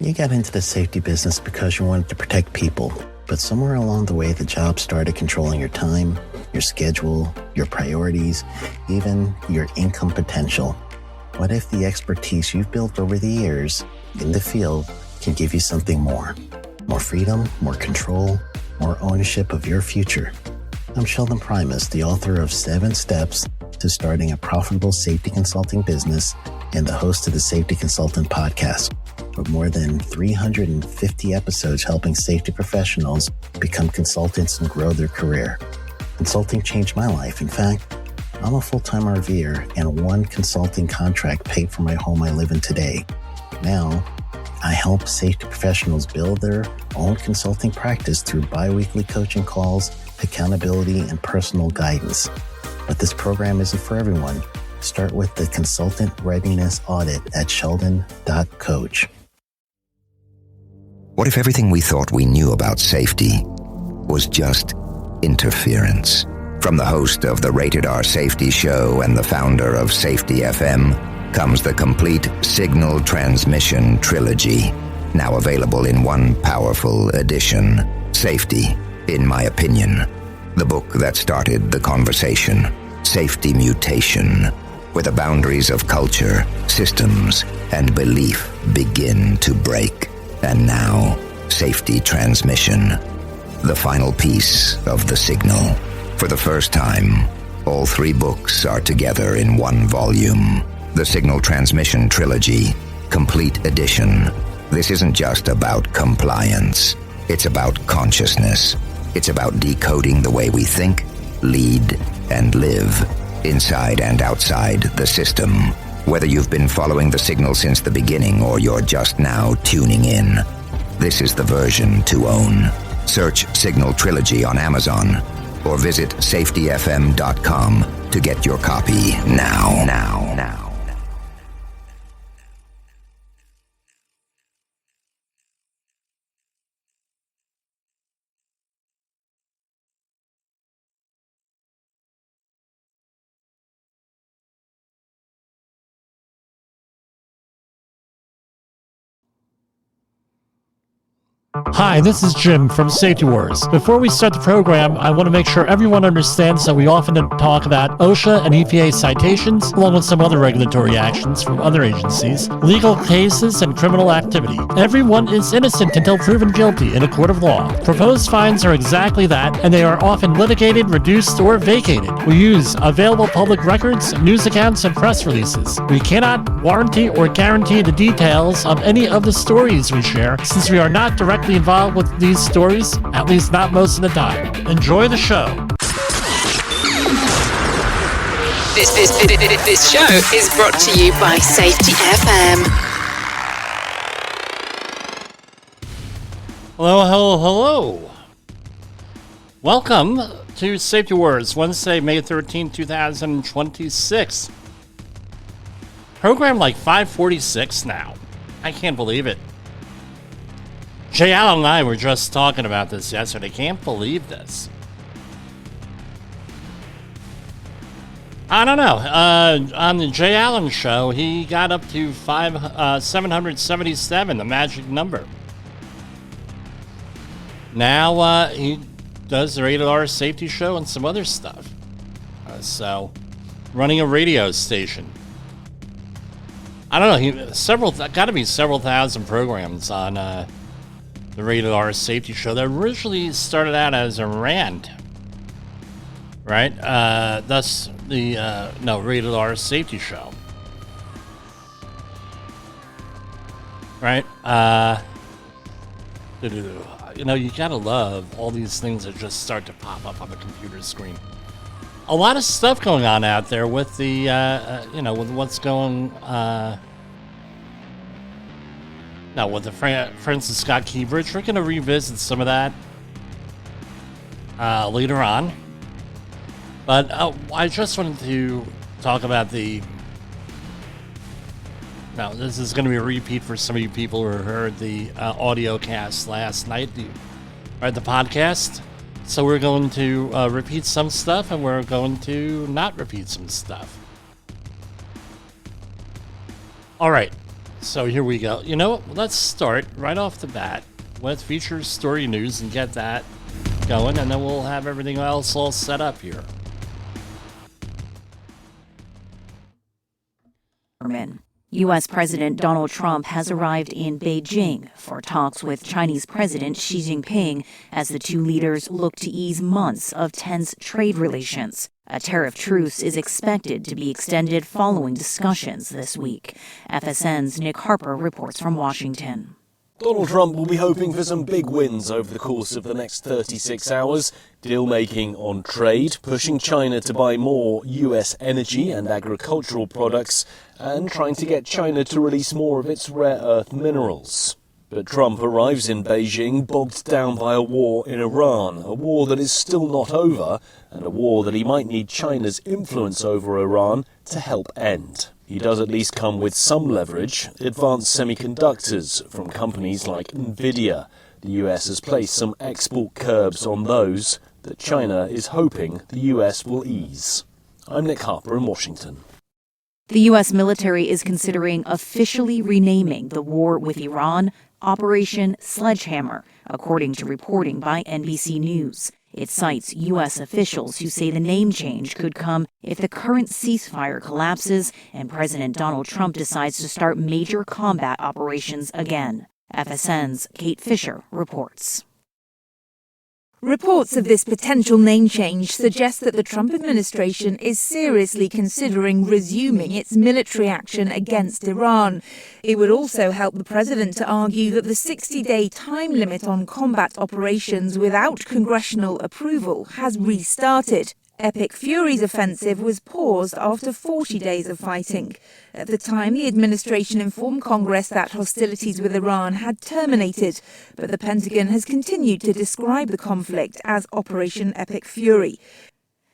You got into the safety business because you wanted to protect people, but somewhere along the way, the job started controlling your time, your schedule, your priorities, even your income potential. What if the expertise you've built over the years in the field can give you something more? More freedom, more control, more ownership of your future. I'm Sheldon Primus, the author of 7 Steps to Starting a Profitable Safety Consulting Business and the host of the Safety Consultant Podcast, with more than 350 episodes helping safety professionals become consultants and grow their career. Consulting changed my life. In fact, I'm a full-time RVer, and one consulting contract paid for my home I live in today. Now, I help safety professionals build their own consulting practice through bi-weekly coaching calls, accountability, and personal guidance. But this program isn't for everyone. Start with the Consultant Readiness Audit at sheldon.coach. What if everything we thought we knew about safety was just interference? From the host of the Rated R Safety Show and the founder of Safety FM comes the complete Signal Transmission Trilogy, now available in one powerful edition. Safety, in my opinion, the book that started the conversation. Safety Mutation, where the boundaries of culture, systems, and belief begin to break. And now, Safety Transmission, the final piece of the signal. For the first time, all 3 books are together in one volume. The Signal Transmission Trilogy, Complete Edition. This isn't just about compliance. It's about consciousness. It's about decoding the way we think, lead, and live, inside and outside the system. Whether you've been following the signal since the beginning or you're just now tuning in, this is the version to own. Search Signal Trilogy on Amazon or visit safetyfm.com to get your copy now. Hi, this is Jim from Safety Wars. Before we start the program, I want to make sure everyone understands that we often talk about OSHA and EPA citations, along with some other regulatory actions from other agencies, legal cases, and criminal activity. Everyone is innocent until proven guilty in a court of law. Proposed fines are exactly that, and they are often litigated, reduced, or vacated. We use available public records, news accounts, and press releases. We cannot warranty or guarantee the details of any of the stories we share, since we are not directly involved with these stories, at least not most of the time. Enjoy the show. This show is brought to you by Safety FM. Hello. Welcome to Safety Wars, Wednesday, May 13, 2026. Program like 546 now. I can't believe it. Jay Allen and I were just talking about this yesterday. Can't believe this. I don't know. On the Jay Allen show, he got up to 777, the magic number. Now he does the Rated R Safety Show and some other stuff. So, running a radio station. I don't know. Got to be several thousand programs on the Rated R Safety Show that originally started out as a rant, right? Thus the Rated R Safety Show, right? You gotta love all these things that just start to pop up on the computer screen. A lot of stuff going on out there with the with what's going Now, with the Francis Scott Key Bridge, we're going to revisit some of that later on. But I just wanted to talk about Now, this is going to be a repeat for some of you people who heard the audio cast last night, the podcast. So we're going to repeat some stuff, and we're going to not repeat some stuff. All right. So here we go. You know what? Let's start right off the bat with features story news and get that going, and then we'll have everything else all set up here. U.S. President Donald Trump has arrived in Beijing for talks with Chinese President Xi Jinping as the two leaders look to ease months of tense trade relations. A tariff truce is expected to be extended following discussions this week. FSN's Nick Harper reports from Washington. Donald Trump will be hoping for some big wins over the course of the next 36 hours. Deal-making on trade, pushing China to buy more US energy and agricultural products, and trying to get China to release more of its rare earth minerals. But Trump arrives in Beijing bogged down by a war in Iran, a war that is still not over, and a war that he might need China's influence over Iran to help end. He does at least come with some leverage, advanced semiconductors from companies like Nvidia. The US has placed some export curbs on those that China is hoping the US will ease. I'm Nick Harper in Washington. The U.S. military is considering officially renaming the war with Iran Operation Sledgehammer, according to reporting by NBC News. It cites U.S. officials who say the name change could come if the current ceasefire collapses and President Donald Trump decides to start major combat operations again. FSN's Kate Fisher reports. Reports of this potential name change suggest that the Trump administration is seriously considering resuming its military action against Iran. It would also help the president to argue that the 60-day time limit on combat operations without congressional approval has restarted. Epic Fury's offensive was paused after 40 days of fighting. At the time, the administration informed Congress that hostilities with Iran had terminated, but the Pentagon has continued to describe the conflict as Operation Epic Fury.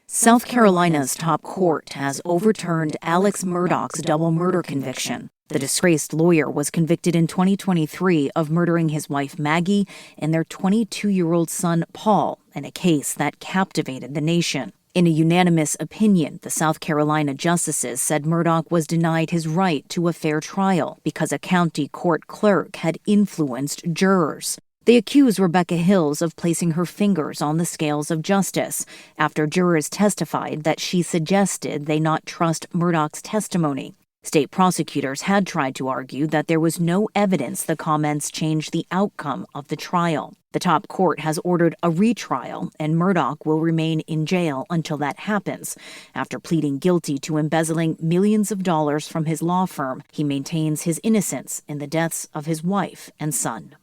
South Carolina's top court has overturned Alex Murdaugh's double murder conviction. The disgraced lawyer was convicted in 2023 of murdering his wife Maggie and their 22-year-old son Paul in a case that captivated the nation. In a unanimous opinion, the South Carolina justices said Murdaugh was denied his right to a fair trial because a county court clerk had influenced jurors. They accused Rebecca Hills of placing her fingers on the scales of justice after jurors testified that she suggested they not trust Murdaugh's testimony. State prosecutors had tried to argue that there was no evidence the comments changed the outcome of the trial. The top court has ordered a retrial, and Murdaugh will remain in jail until that happens. After pleading guilty to embezzling millions of dollars from his law firm, he maintains his innocence in the deaths of his wife and son.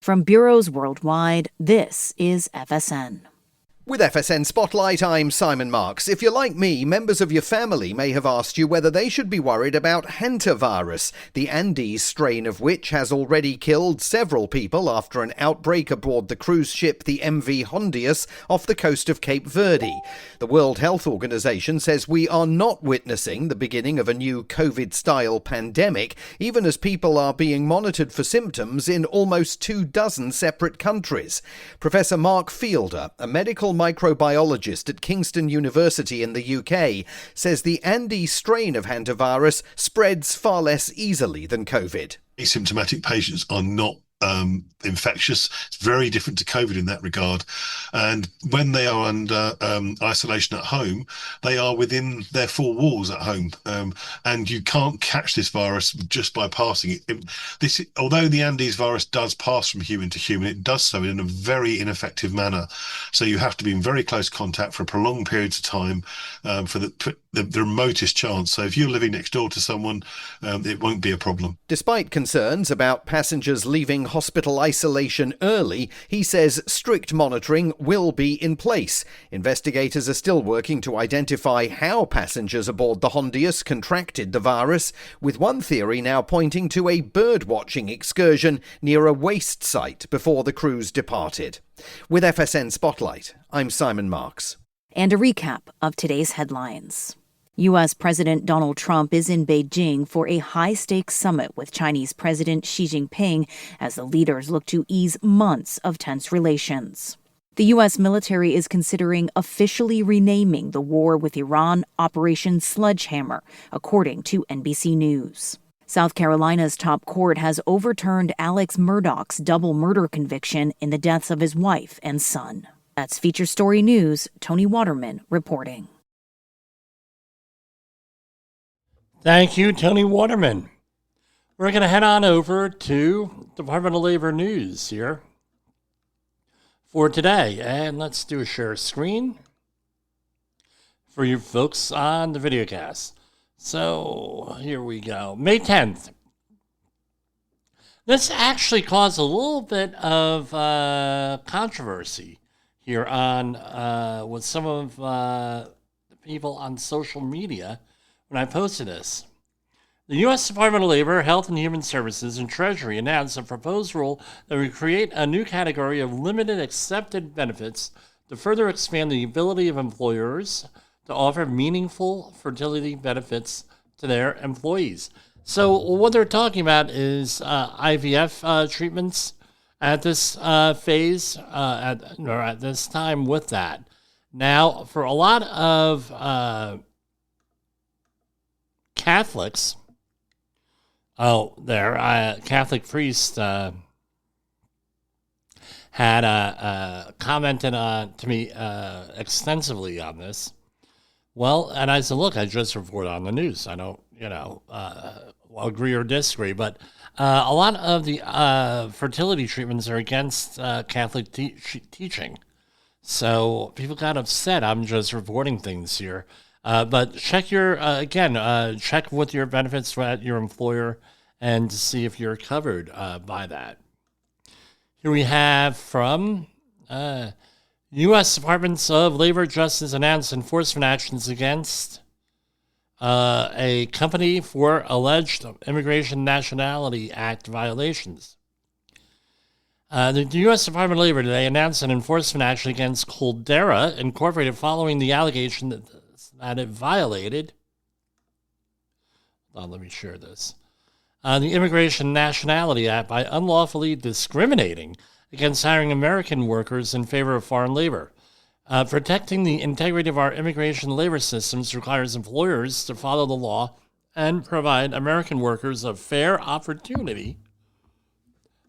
From bureaus worldwide, this is FSN. With FSN Spotlight, I'm Simon Marks. If you're like me, members of your family may have asked you whether they should be worried about Hantavirus, the Andes strain of which has already killed several people after an outbreak aboard the cruise ship the MV Hondias off the coast of Cape Verde. The World Health Organization says we are not witnessing the beginning of a new COVID-style pandemic, even as people are being monitored for symptoms in almost 24 separate countries. Professor Mark Fielder, a medical microbiologist at Kingston University in the UK, says the Andes strain of hantavirus spreads far less easily than COVID. Asymptomatic patients are not infectious. It's very different to COVID in that regard. And when they are under isolation at home, they are within their four walls at home. And you can't catch this virus just by passing it. Although the Andes virus does pass from human to human, it does so in a very ineffective manner. So you have to be in very close contact for prolonged periods of time for the remotest chance. So if you're living next door to someone, it won't be a problem. Despite concerns about passengers leaving hospital isolation early, he says strict monitoring will be in place. Investigators are still working to identify how passengers aboard the Hondias contracted the virus, with one theory now pointing to a bird-watching excursion near a waste site before the cruise departed. With FSN Spotlight, I'm Simon Marks. And a recap of today's headlines. U.S. President Donald Trump is in Beijing for a high-stakes summit with Chinese President Xi Jinping as the leaders look to ease months of tense relations. The U.S. military is considering officially renaming the war with Iran Operation Sledgehammer, according to NBC News. South Carolina's top court has overturned Alex Murdaugh's double murder conviction in the deaths of his wife and son. That's Feature Story News. Tony Waterman reporting. Thank you, Tony Waterman. We're going to head on over to Department of Labor News here for today. And let's do a share screen for you folks on the videocast. So here we go. May 10th. This actually caused a little bit of controversy here on with some of the people on social media when I posted this. The U.S. Department of Labor, Health and Human Services, and Treasury announced a proposed rule that would create a new category of limited accepted benefits to further expand the ability of employers to offer meaningful fertility benefits to their employees. So what they're talking about is IVF treatments at this phase, at this time with that. Now, for a lot of Catholics, Catholic priest had commented to me extensively on this. Well, and I said, look, I just reported on the news. I don't, agree or disagree, but a lot of the fertility treatments are against Catholic teaching. So people got upset. I'm just reporting things here. But check check with your benefits at your employer and to see if you're covered by that. Here we have from U.S. Departments of Labor Justice announced enforcement actions against a company for alleged Immigration Nationality Act violations. The U.S. Department of Labor today announced an enforcement action against Caldera Incorporated following the allegation that it violated. Let me share this. The Immigration Nationality Act by unlawfully discriminating against hiring American workers in favor of foreign labor. Protecting the integrity of our immigration labor systems requires employers to follow the law and provide American workers a fair opportunity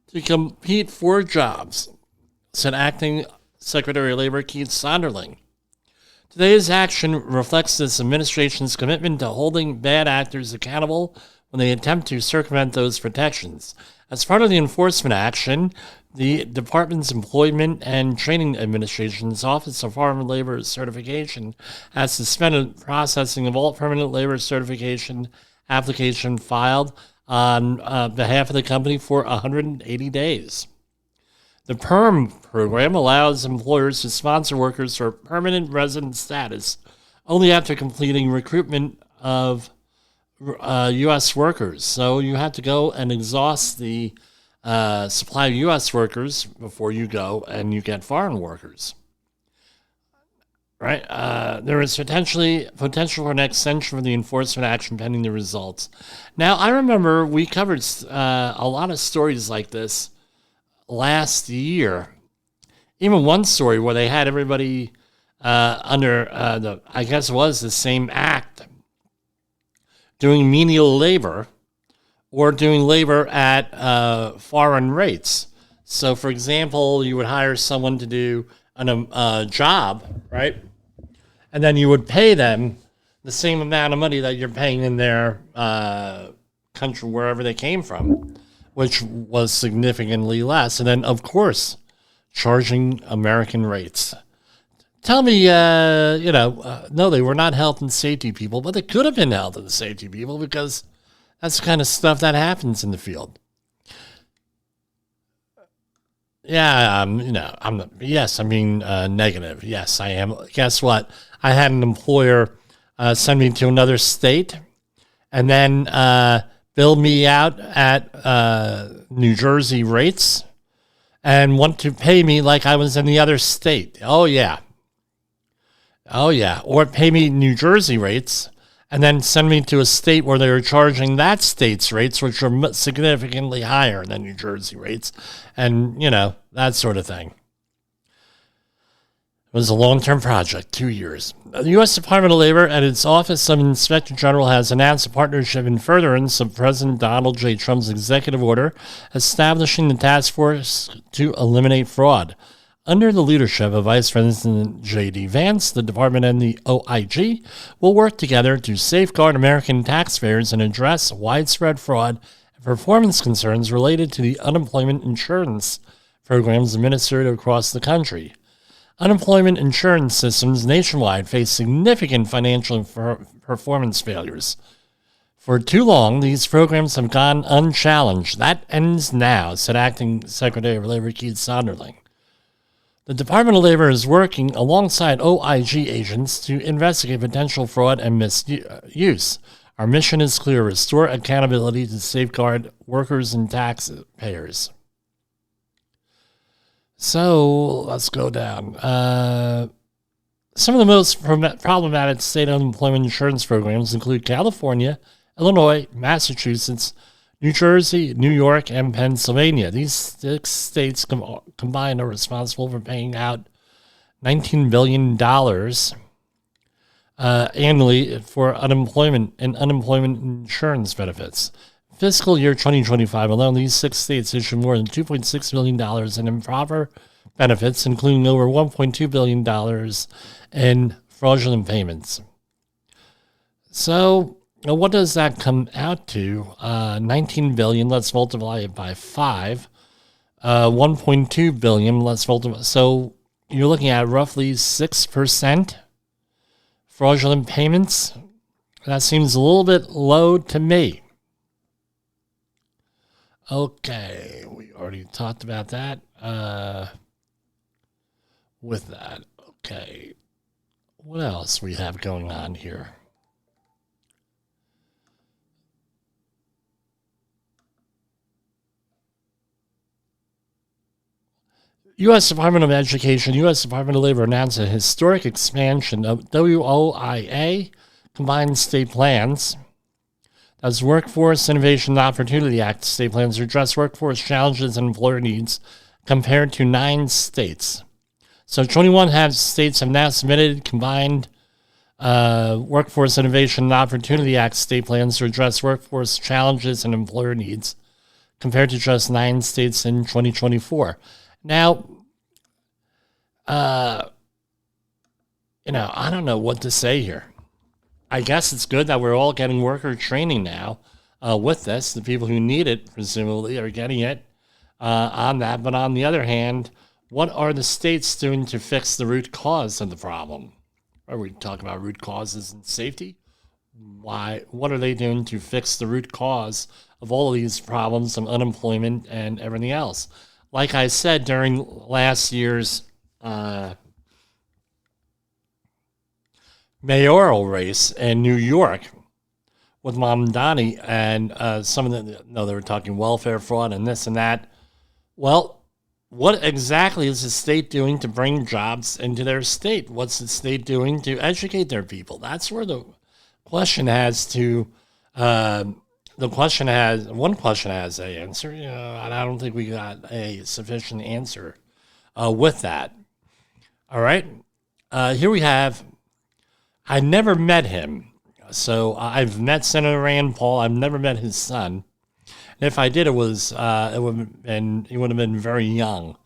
to compete for jobs, said Acting Secretary of Labor Keith Sonderling. Today's action reflects this administration's commitment to holding bad actors accountable when they attempt to circumvent those protections. As part of the enforcement action, the Department's Employment and Training Administration's Office of Foreign Labor Certification has suspended processing of all permanent labor certification application filed on behalf of the company for 180 days. The PERM program allows employers to sponsor workers for permanent resident status only after completing recruitment of U.S. workers. So you have to go and exhaust the supply of U.S. workers before you go and you get foreign workers. Right? There is potential for an extension for the enforcement action pending the results. Now, I remember we covered a lot of stories like this last year. Even one story where they had everybody under I guess it was the same act, doing menial labor or doing labor at foreign rates. So, for example, you would hire someone to do a job, right? And then you would pay them the same amount of money that you're paying in their country, wherever they came from, which was significantly less. And then, of course, charging American rates. Tell me, no, they were not health and safety people, but they could have been health and safety people because that's the kind of stuff that happens in the field. Yeah, negative. Yes, I am. Guess what? I had an employer send me to another state and then bill me out at New Jersey rates and want to pay me like I was in the other state. Oh, yeah. Or pay me New Jersey rates and then send me to a state where they were charging that state's rates, which are significantly higher than New Jersey rates, and, that sort of thing. was a long-term project, 2 years. The U.S. Department of Labor and its Office of Inspector General has announced a partnership in furtherance of President Donald J. Trump's executive order establishing the task force to eliminate fraud. Under the leadership of Vice President J.D. Vance, the department and the OIG will work together to safeguard American taxpayers and address widespread fraud and performance concerns related to the unemployment insurance programs administered across the country. Unemployment insurance systems nationwide face significant financial performance failures. For too long, these programs have gone unchallenged. That ends now, said Acting Secretary of Labor Keith Sonderling. The Department of Labor is working alongside OIG agents to investigate potential fraud and misuse. Our mission is clear: restore accountability to safeguard workers and taxpayers. So let's go down. Some of the most problematic state unemployment insurance programs include California, Illinois, Massachusetts, New Jersey, New York, and Pennsylvania. These 6 states combined are responsible for paying out $19 billion annually for unemployment and unemployment insurance benefits. Fiscal year 2025 alone, these 6 states issued more than $2.6 billion in improper benefits, including over $1.2 billion in fraudulent payments. So, what does that come out to? 19 billion, let's multiply it by 5. 1.2 billion, let's multiply. So, you're looking at roughly 6% fraudulent payments. That seems a little bit low to me. Okay, we already talked about that. With that, okay, what else we have going on here? U.S. Department of Education, U.S. Department of Labor announced a historic expansion of WOIA, Combined State Plans. As Workforce Innovation and Opportunity Act state plans to address workforce challenges and employer needs compared to 9 states. So 21 states have now submitted combined Workforce Innovation and Opportunity Act state plans to address workforce challenges and employer needs compared to just 9 states in 2024. Now, I don't know what to say here. I guess it's good that we're all getting worker training now with this. The people who need it, presumably, are getting it on that. But on the other hand, what are the states doing to fix the root cause of the problem? Are we talking about root causes and safety? What are they doing to fix the root cause of all of these problems of unemployment and everything else? Like I said during last year's mayoral race in New York with Mamdani and some of they were talking welfare fraud and this and that. Well, what exactly is the state doing to bring jobs into their state? What's the state doing to educate their people? That's where the question has to. One question has an answer. And I don't think we got a sufficient answer with that. All right. Here we have. I never met him. So I've met Senator Rand Paul. I've never met his son. And if I did, he would have been very young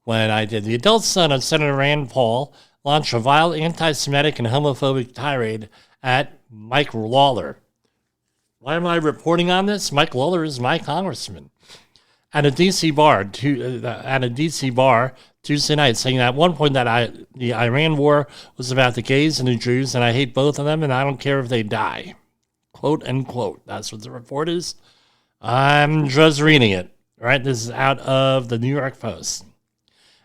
when I did. The adult son of Senator Rand Paul launched a vile anti-Semitic and homophobic tirade at Mike Lawler. Why am I reporting on this? Mike Lawler is my congressman. At a D.C. bar Tuesday night, saying at one point that the Iran war was about the gays and the Jews, and I hate both of them, and I don't care if they die. Quote, unquote. That's what the report is. I'm just reading it. Right? This is out of the New York Post.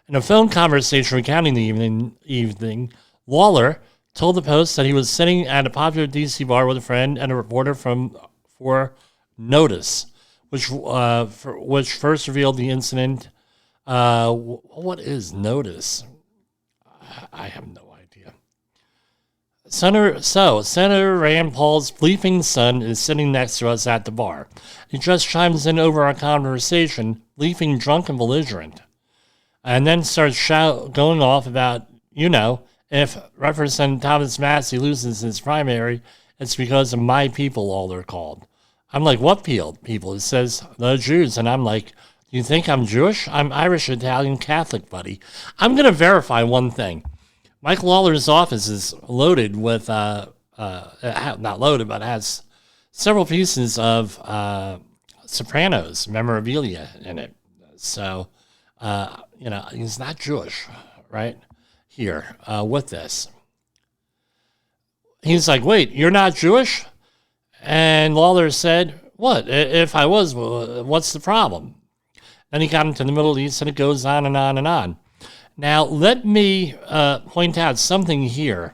In a phone conversation recounting the evening, Lawler told the Post that he was sitting at a popular D.C. bar with a friend and a reporter for Notice, which first revealed the incident. What is Notice? I have no idea. Senator Rand Paul's bleeping son is sitting next to us at the bar. He just chimes in over our conversation, bleeping drunk and belligerent, and then starts going off about if Representative Thomas Massey loses his primary, it's because of my people, all they're called. I'm like, what people? It says the Jews. And I'm like, do you think I'm Jewish? I'm Irish, Italian, Catholic, buddy. I'm going to verify one thing. Mike Lawler's office is loaded with, not loaded, but has several pieces of Sopranos memorabilia in it. So, he's not Jewish, right? Here with this. He's like, wait, you're not Jewish? And Lawler said, what? If I was, what's the problem? Then he got into the Middle East, and it goes on and on and on. Now, let me point out something here,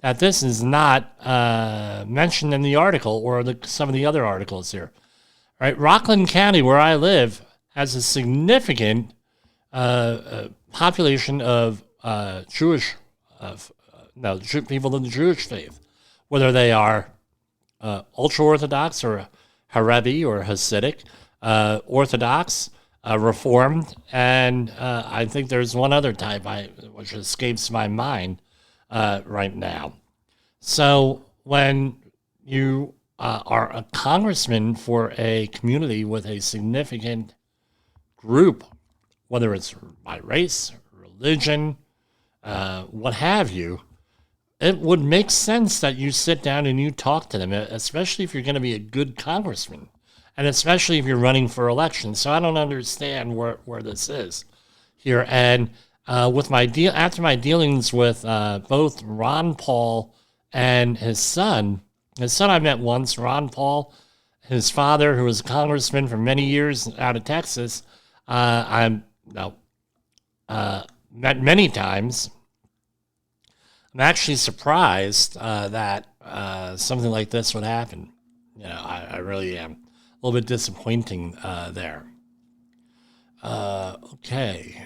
that this is not mentioned in the article or some of the other articles here. All right, Rockland County, where I live, has a significant population of Jewish people in the Jewish faith, whether they are ultra-Orthodox or Haredi or Hasidic, Orthodox, Reformed, and I think there's one other type which escapes my mind right now. So when you are a congressman for a community with a significant group, whether it's by race, religion, what have you, it would make sense that you sit down and you talk to them, especially if you're going to be a good congressman, and especially if you're running for election. So I don't understand where this is here. And with after my dealings with both Ron Paul and his son I met once. Ron Paul, his father, who was a congressman for many years out of Texas, met many times. I'm actually surprised that something like this would happen. I really am. A little bit disappointing there. Okay.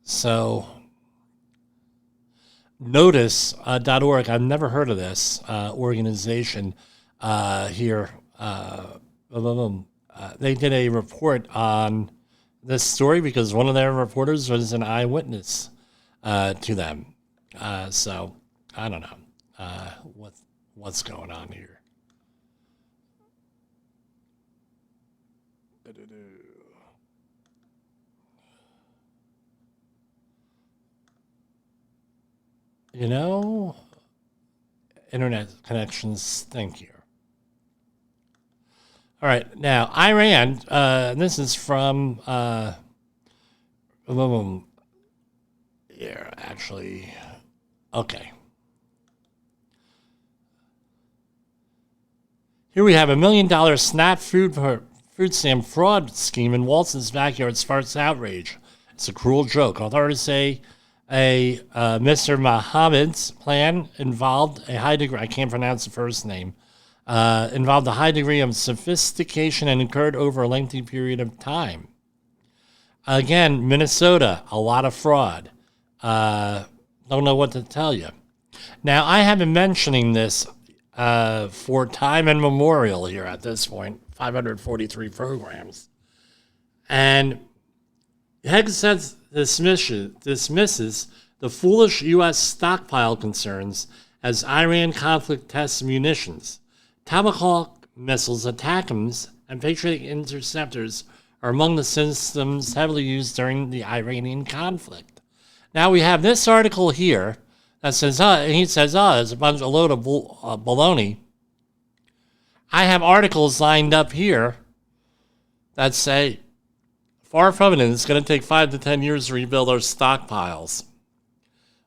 So, Notice.org, I've never heard of this organization here. They did a report on this story because one of their reporters was an eyewitness to them. So I don't know what's going on here. Internet connections stink here. All right, now Iran. This is from here, actually. Okay. Here we have $1 million SNAP food stamp fraud scheme in Walton's backyard sparks outrage. It's a cruel joke. Authorities say Mr. Mohammed's plan involved a high degree, I can't pronounce the first name, involved a high degree of sophistication and occurred over a lengthy period of time. Again, Minnesota, a lot of fraud. Don't know what to tell you. Now, I have been mentioning this for time immemorial here at this point, 543 programs. And Hegseth dismisses the foolish U.S. stockpile concerns as Iran conflict tests munitions. Tomahawk missiles, ATACMS, and Patriot interceptors are among the systems heavily used during the Iranian conflict. Now we have this article here that says, he says, it's a load of baloney. I have articles lined up here that say, far from it, it's going to take 5 to 10 years to rebuild our stockpiles.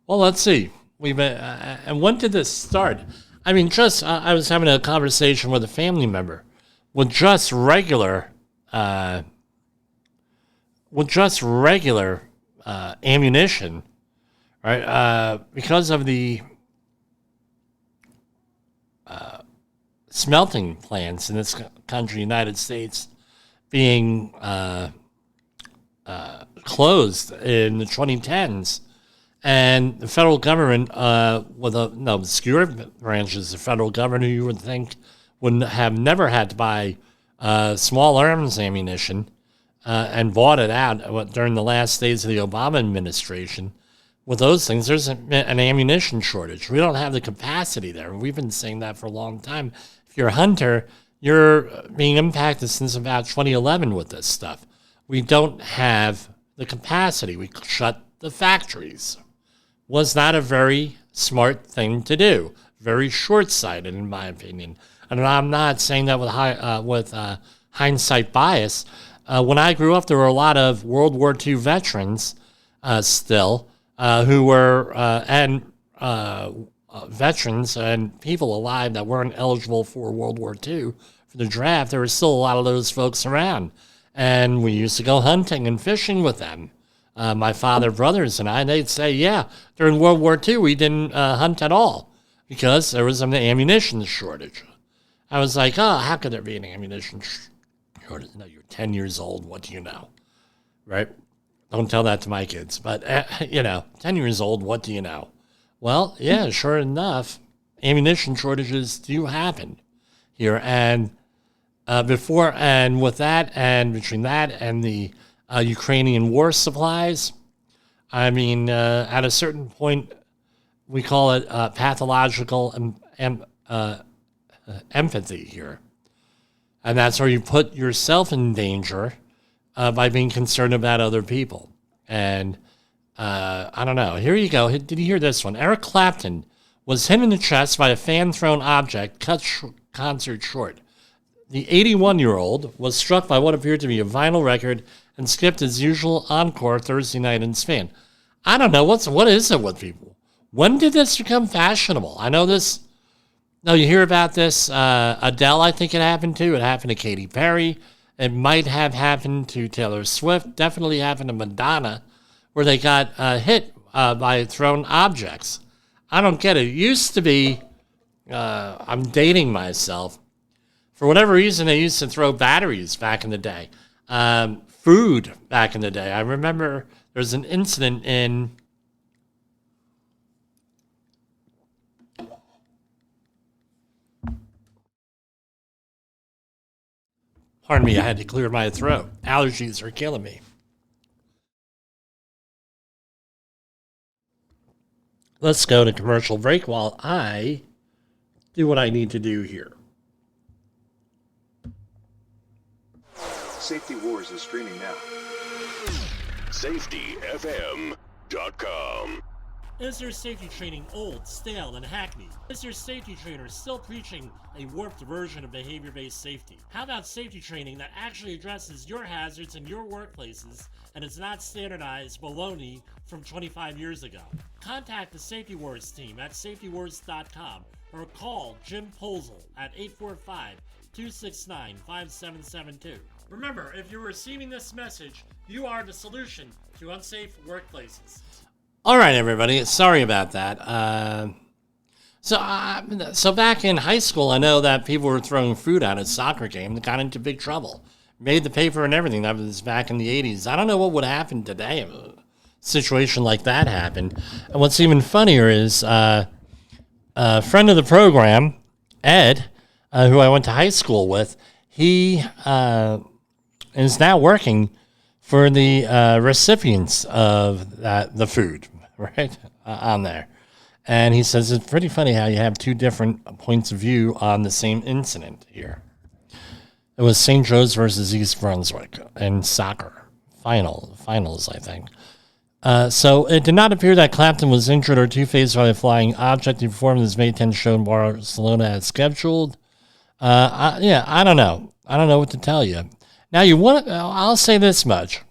Well, let's see. And when did this start? I mean, I was having a conversation with a family member with just regular ammunition, right? Because of the smelting plants in this country, United States, being closed in the 2010s, and the federal government, with the obscure branches of the federal government, who you would think would have never had to buy small arms ammunition, and bought it out during the last days of the Obama administration. With those things, there's an ammunition shortage. We don't have the capacity there. We've been saying that for a long time. If you're a hunter, you're being impacted since about 2011 with this stuff. We don't have the capacity. We shut the factories. Was not a very smart thing to do. Very short-sighted, in my opinion. And I'm not saying that with hindsight bias. When I grew up, there were a lot of World War II veterans still who were veterans and people alive that weren't eligible for World War II for the draft. There were still a lot of those folks around. And we used to go hunting and fishing with them. My father, brothers, and I, they'd say, yeah, during World War II, we didn't hunt at all because there was an ammunition shortage. I was like, oh, how could there be an ammunition shortage? No, you're 10 years old. What do you know? Right? Don't tell that to my kids. But, 10 years old, what do you know? Well, yeah, sure enough, ammunition shortages do happen here. And with that, and between that and the Ukrainian war supplies, I mean, at a certain point, we call it pathological empathy here. And that's where you put yourself in danger by being concerned about other people. And I don't know. Here you go. Did you hear this one? Eric Clapton was hit in the chest by a fan-thrown object, cut concert short. The 81-year-old was struck by what appeared to be a vinyl record and skipped his usual encore Thursday night in Spain. I don't know. What is it with people? When did this become fashionable? I know this. No, you hear about this. Adele, I think it happened to. It happened to Katy Perry. It might have happened to Taylor Swift. Definitely happened to Madonna, where they got hit by thrown objects. I don't get it. It used to be, I'm dating myself. For whatever reason, they used to throw batteries back in the day. Food back in the day. I remember there was an incident in pardon me, I had to clear my throat. Allergies are killing me. Let's go to commercial break while I do what I need to do here. Safety Wars is streaming now. SafetyFM.com. Is your safety training old, stale, and hackneyed? Is your safety trainer still preaching a warped version of behavior-based safety? How about safety training that actually addresses your hazards in your workplaces and is not standardized baloney from 25 years ago? Contact the Safety Wars team at safetywars.com or call Jim Posel at 845-269-5772. Remember, if you're receiving this message, you are the solution to unsafe workplaces. All right, everybody. Sorry about that. So back in high school, I know that people were throwing food out at a soccer game that got into big trouble. Made the paper and everything. That was back in the 80s. I don't know what would happen today if a situation like that happened. And what's even funnier is a friend of the program, Ed, who I went to high school with, he is now working for the recipients of the food, right, on there. And he says it's pretty funny how you have two different points of view on the same incident here. It was St. Joe's versus East Brunswick in soccer. Finals, I think. So it did not appear that Clapton was injured or two-faced by a flying object. He performed his May 10th show in Barcelona as scheduled. I don't know. I don't know what to tell you. Now, I'll say this much.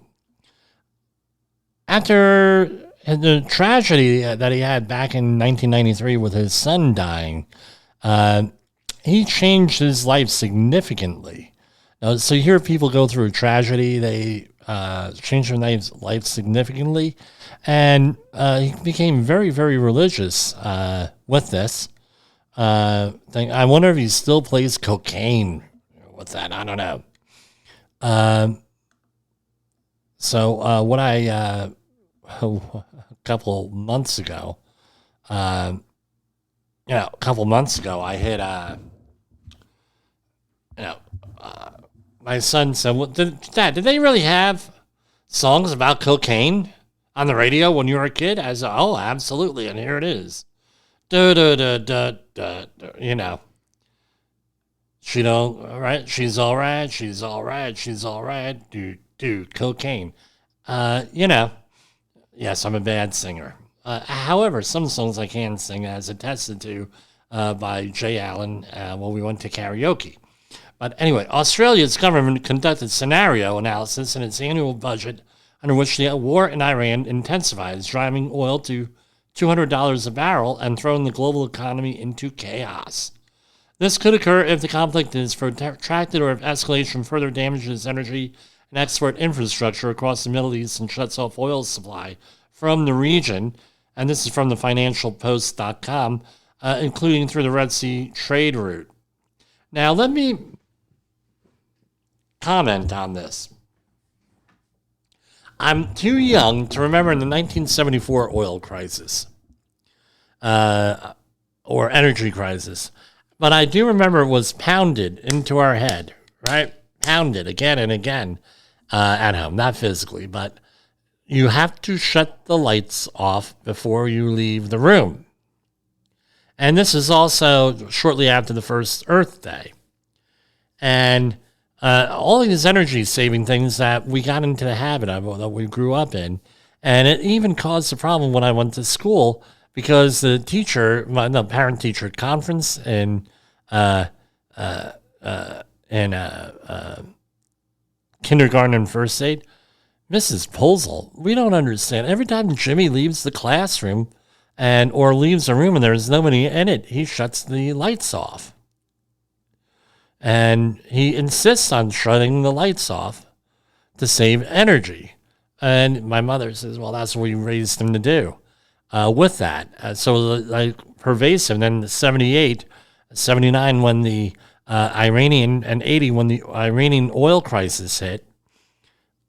After the tragedy that he had back in 1993 with his son dying, he changed his life significantly. Now, so you hear people go through a tragedy, they change their life significantly, and he became very, very religious with this thing. I wonder if he still plays cocaine with that. I don't know. What I a couple months ago, I hit my son said, well, Dad, did they really have songs about cocaine on the radio when you were a kid? I said, oh, absolutely, and here it is. You know. She's all right, she's all right, she's all right, do cocaine. You know, yes, I'm a bad singer. However, some songs I can sing, as attested to by Jay Allen when we went to karaoke. But anyway, Australia's government conducted scenario analysis in its annual budget under which the war in Iran intensifies, driving oil to $200 a barrel and throwing the global economy into chaos. This could occur if the conflict is protracted or if escalation further damages energy and export infrastructure across the Middle East and shuts off oil supply from the region. And this is from the financialpost.com, including through the Red Sea trade route. Now, let me comment on this. I'm too young to remember the 1974 oil crisis or energy crisis, but I do remember it was pounded into our head, right? Pounded again and again at home, not physically, but you have to shut the lights off before you leave the room. And this is also shortly after the first Earth Day. And all of these energy-saving things that we got into the habit of, that we grew up in, and it even caused a problem when I went to school because the parent-teacher conference in kindergarten and first aid, Mrs. Posel, we don't understand. Every time Jimmy leaves the classroom or leaves a room and there's nobody in it, he shuts the lights off. And he insists on shutting the lights off to save energy. And my mother says, well, that's what we raised him to do with that. So like pervasive. And then 78, 79 when the Iranian, and 80 when the Iranian oil crisis hit,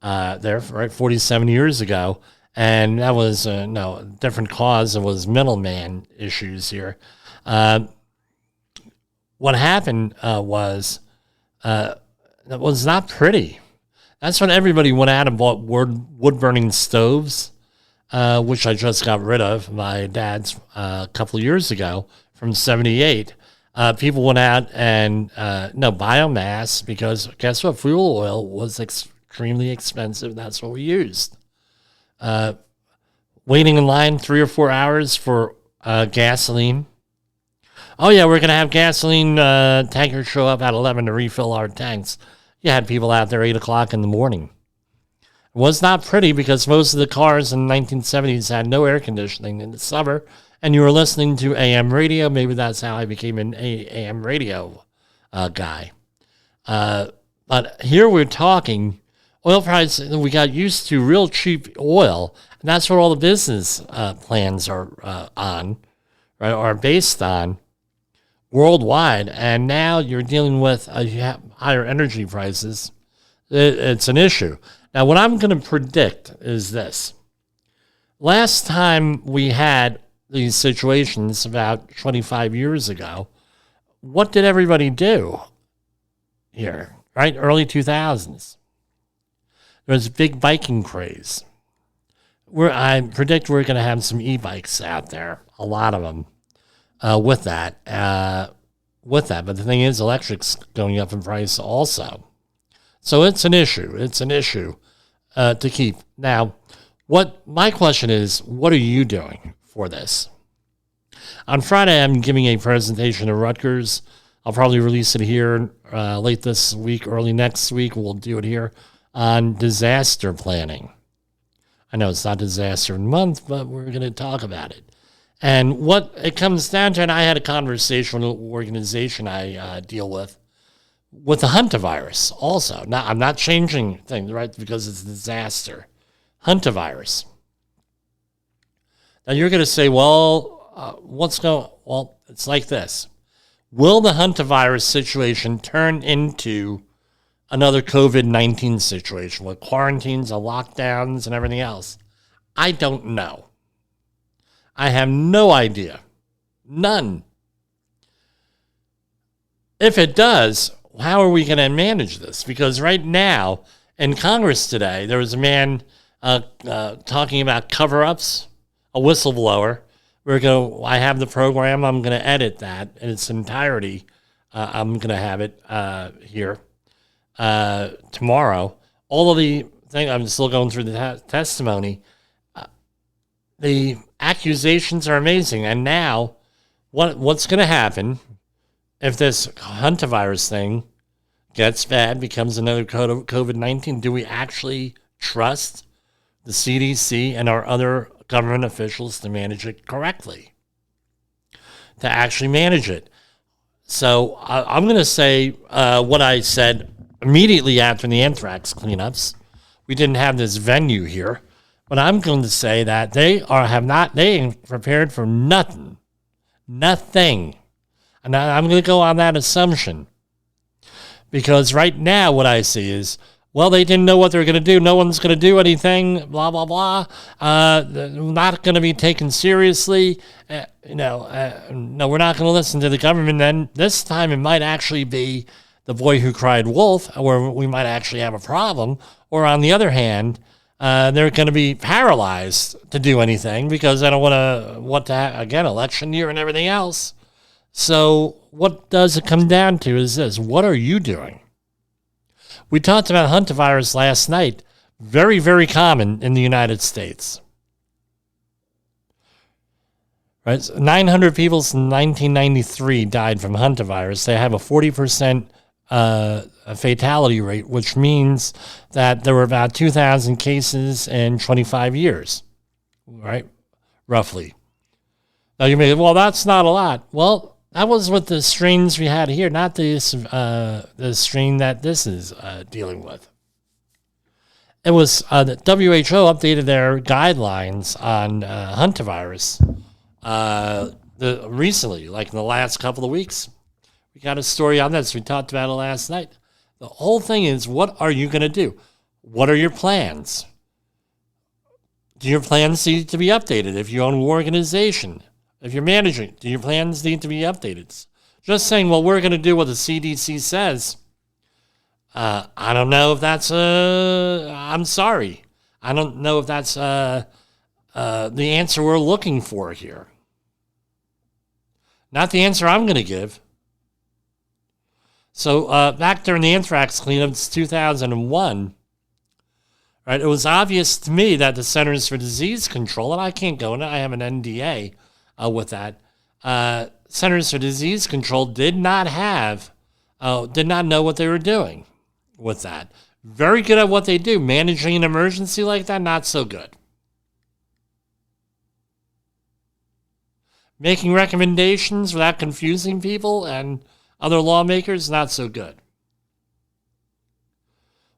there, right, 47 years ago. And that was a different cause. It was middleman issues here. What happened was it was not pretty. That's when everybody went out and bought wood-burning stoves, which I just got rid of. My dad's a couple of years ago from 78. People went out and biomass, because guess what? Fuel oil was extremely expensive. That's what we used. Waiting in line 3 or 4 hours for gasoline. Oh, yeah, we're going to have gasoline tankers show up at 11 to refill our tanks. You had people out there 8 o'clock in the morning. It was not pretty because most of the cars in the 1970s had no air conditioning in the summer, and you were listening to AM radio. Maybe that's how I became an AM radio guy. But here we're talking oil prices. We got used to real cheap oil, and that's what all the business plans are on, right? Are based on worldwide. And now you're dealing with higher energy prices. It's an issue. Now, what I'm going to predict is this. Last time we had these situations about 25 years ago, what did everybody do here, right? Early 2000s. There was a big biking craze. I predict we're going to have some e-bikes out there, a lot of them, with that. But the thing is, electric's going up in price also. So it's an issue. It's an issue to keep. Now, my question is, what are you doing for this? On Friday, I'm giving a presentation at Rutgers. I'll probably release it here late this week, early next week. We'll do it here on disaster planning. I know it's not disaster month, but we're going to talk about it. And what it comes down to, and I had a conversation with an organization I deal with the Hantavirus also. Now, I'm not changing things, right, because it's a disaster. Hantavirus. Now, you're going to say, well, well, it's like this. Will the Hantavirus situation turn into another COVID-19 situation with quarantines and lockdowns and everything else? I don't know. I have no idea. None. If it does, how are we going to manage this? Because right now in Congress today, there was a man talking about cover-ups, a whistleblower. I have the program. I'm going to edit that in its entirety. I'm going to have it here tomorrow. All of the things, I'm still going through the testimony. The accusations are amazing. And now what's going to happen if this Hantavirus thing gets bad, becomes another COVID-19? Do we actually trust the CDC and our other government officials to manage it correctly, to actually manage it? So I'm going to say what I said immediately after the anthrax cleanups. We didn't have this venue here, but I'm going to say that they ain't prepared for nothing. And I'm going to go on that assumption. Because right now what I see is, well, they didn't know what they were going to do. No one's going to do anything, blah, blah, blah. Not going to be taken seriously. No, we're not going to listen to the government. Then this time it might actually be the boy who cried wolf, where we might actually have a problem. Or on the other hand, they're going to be paralyzed to do anything because they don't want to again, election year and everything else. So what does it come down to is this: what are you doing? We talked about Hantavirus last night. Very, very common in the United States. Right? 900 people since 1993 died from Hantavirus. They have a 40% fatality rate, which means that there were about 2,000 cases in 25 years, right? Roughly. Now you may, well, that's not a lot. Well, that was with the strains we had here, not the strain that this is dealing with. It was the WHO updated their guidelines on Hantavirus recently, like in the last couple of weeks. We got a story on this. We talked about it last night. The whole thing is, what are you going to do? What are your plans? Do your plans need to be updated if you own an organization? If you're managing, do your plans need to be updated? Just saying, well, we're going to do what the CDC says. I don't know if that's I'm sorry. I don't know if that's the answer we're looking for here. Not the answer I'm going to give. So back during the anthrax cleanups, 2001, right, it was obvious to me that the Centers for Disease Control, and I can't go in it, I have an NDA with that, Centers for Disease Control did not know what they were doing with that. Very good at what they do. Managing an emergency like that, not so good. Making recommendations without confusing people and other lawmakers, not so good.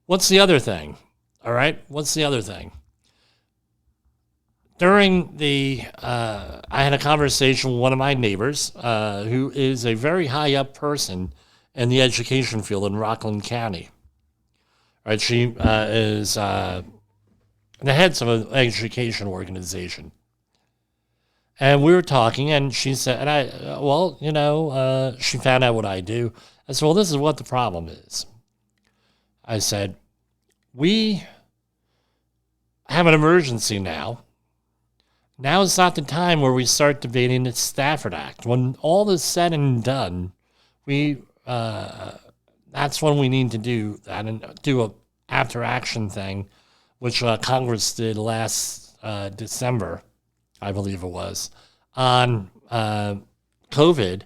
What's the other thing? All right, what's the other thing? During I had a conversation with one of my neighbors who is a very high up person in the education field in Rockland County. Right, she is the head of an education organization. And we were talking, and she said, she found out what I do. I said, well, this is what the problem is. I said, we have an emergency now. Now is not the time where we start debating the Stafford Act. When all is said and done, that's when we need to do that and do a after action thing, which Congress did last December, I believe it was, on COVID,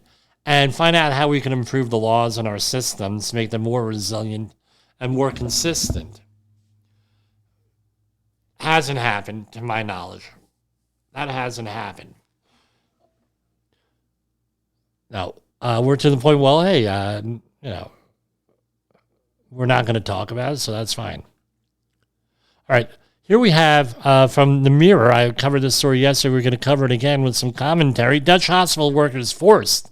and find out how we can improve the laws in our systems, make them more resilient and more consistent. Hasn't happened, to my knowledge. That hasn't happened. Now, we're to the point, well, hey, we're not going to talk about it, so that's fine. All right, here we have from the Mirror. I covered this story yesterday. We're going to cover it again with some commentary. Dutch hospital workers forced